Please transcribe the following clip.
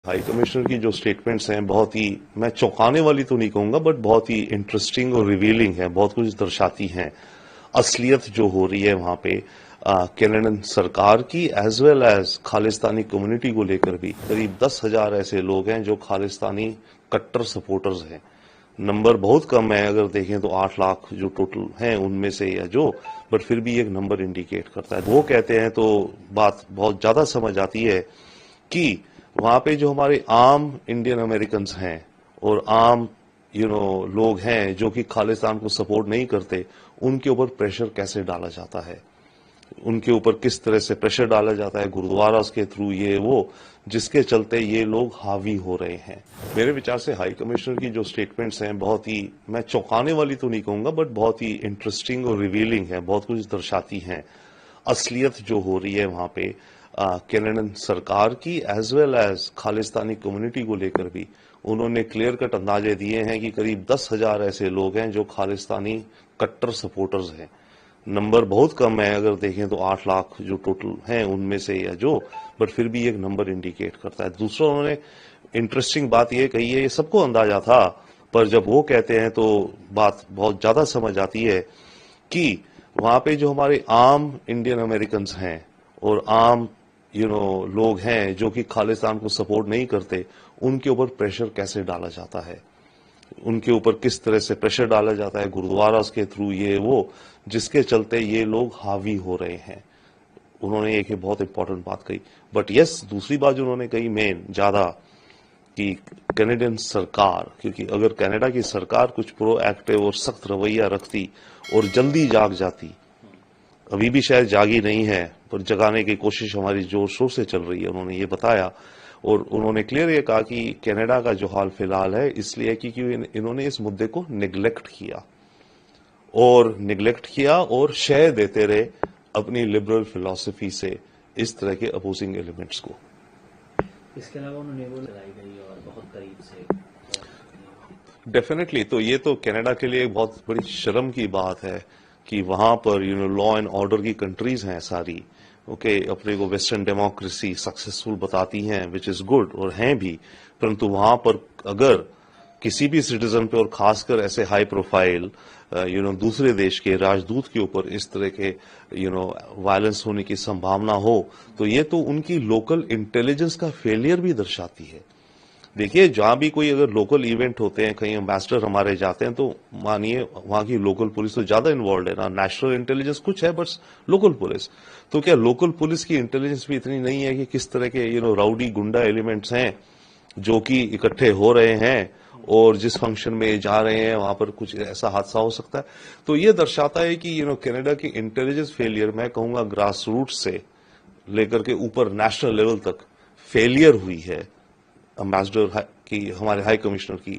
High commissioner की जो statements हैं बहुत ही, मैं चौंकाने वाली तो नहीं कहूंगा, बट बहुत ही इंटरेस्टिंग और रिवीलिंग है, बहुत कुछ दर्शाती हैं असलियत जो हो रही है वहां पे कनाडियन सरकार की as well as Khalistani community को लेकर भी। करीब 10,000 ऐसे लोग हैं जो खालिस्तानी कट्टर सपोर्टर्स हैं। नंबर बहुत कम है, अगर देखें तो 8 लाख जो टोटल हैं उनमें से, या जो, बट फिर भी एक नंबर इंडिकेट करता है। वो कहते हैं तो बात बहुत ज्यादा समझ आती है कि वहां पे जो हमारे आम इंडियन अमेरिकन हैं और आम लोग हैं जो कि खालिस्तान को सपोर्ट नहीं करते, उनके ऊपर प्रेशर कैसे डाला जाता है, उनके ऊपर किस तरह से प्रेशर डाला जाता है गुरुद्वारा के थ्रू, ये वो, जिसके चलते ये लोग हावी हो रहे हैं। मेरे विचार से हाई कमिश्नर की जो स्टेटमेंट्स हैं बहुत ही, मैं चौंकाने वाली तो नहीं कहूंगा, बट बहुत ही इंटरेस्टिंग और रिवीलिंग है, बहुत कुछ दर्शाती हैं असलियत जो हो रही है वहां पे कनाडियन सरकार की as well as Khalistani community को लेकर भी। उन्होंने क्लियर कट अंदाजे दिए हैं कि करीब 10,000 ऐसे लोग हैं जो खालिस्तानी कट्टर सपोर्टर्स हैं। नंबर बहुत कम है, अगर देखें तो 8 लाख जो टोटल हैं उनमें से, या जो, बट फिर भी एक नंबर इंडिकेट करता है। दूसरा, उन्होंने इंटरेस्टिंग बात यह कही है, ये सबको अंदाजा था, पर जब वो कहते हैं तो बात बहुत ज्यादा समझ आती है कि वहां पे जो हमारे आम इंडियन अमेरिकन हैं और आम लोग हैं जो कि खालिस्तान को सपोर्ट नहीं करते, उनके ऊपर प्रेशर कैसे डाला जाता है, उनके ऊपर किस तरह से प्रेशर डाला जाता है गुरुद्वारा के थ्रू, ये वो, जिसके चलते ये लोग हावी हो रहे हैं। उन्होंने एक बहुत इंपॉर्टेंट बात कही। बट यस, दूसरी बात जो उन्होंने कही मेन ज्यादा, कि कनाडियन सरकार, क्योंकि अगर कनाडा की सरकार कुछ प्रोएक्टिव और सख्त रवैया रखती और जल्दी जाग जाती, अभी भी शायद जागी नहीं है, पर जगाने की कोशिश हमारी जोर शोर से चल रही है, उन्होंने ये बताया। और उन्होंने क्लियर ये कहा कि कनाडा का जो हाल फिलहाल है इसलिए कि इन्होंने इस मुद्दे को निगलेक्ट किया और शय देते रहे अपनी लिबरल फिलॉसफी से इस तरह के अपोजिंग एलिमेंट्स को। इसके अलावा उन्होंने वो लगाई गई और बहुत करीब से डेफिनेटली, तो ये तो कनाडा के लिए एक बहुत बड़ी शर्म की बात है कि वहां पर लॉ एंड ऑर्डर की कंट्रीज हैं सारी, ओके, अपने को वेस्टर्न डेमोक्रेसी सक्सेसफुल बताती हैं, विच इज गुड, और हैं भी, परंतु वहां पर अगर किसी भी सिटीजन पे, और खासकर ऐसे हाई प्रोफाइल दूसरे देश के राजदूत के ऊपर इस तरह के वायलेंस होने की संभावना हो, तो ये तो उनकी लोकल इंटेलिजेंस का फेलियर भी दर्शाती है। देखिए, जहां भी कोई अगर लोकल इवेंट होते हैं, कहीं एम्बेसडर हमारे जाते हैं, तो मानिए वहां की लोकल पुलिस तो ज्यादा इन्वॉल्व है ना, नेशनल इंटेलिजेंस कुछ है, बट लोकल पुलिस, तो क्या लोकल पुलिस की इंटेलिजेंस भी इतनी नहीं है कि किस तरह के राउडी गुंडा एलिमेंट्स हैं जो कि इकट्ठे हो रहे हैं और जिस फंक्शन में जा रहे हैं वहां पर कुछ ऐसा हादसा हो सकता है। तो ये दर्शाता है कि कनाडा की इंटेलिजेंस फेलियर, मैं कहूंगा ग्रास रूट से लेकर के ऊपर नेशनल लेवल तक फेलियर हुई है एम्बेसडर की, हमारे हाई कमिश्नर की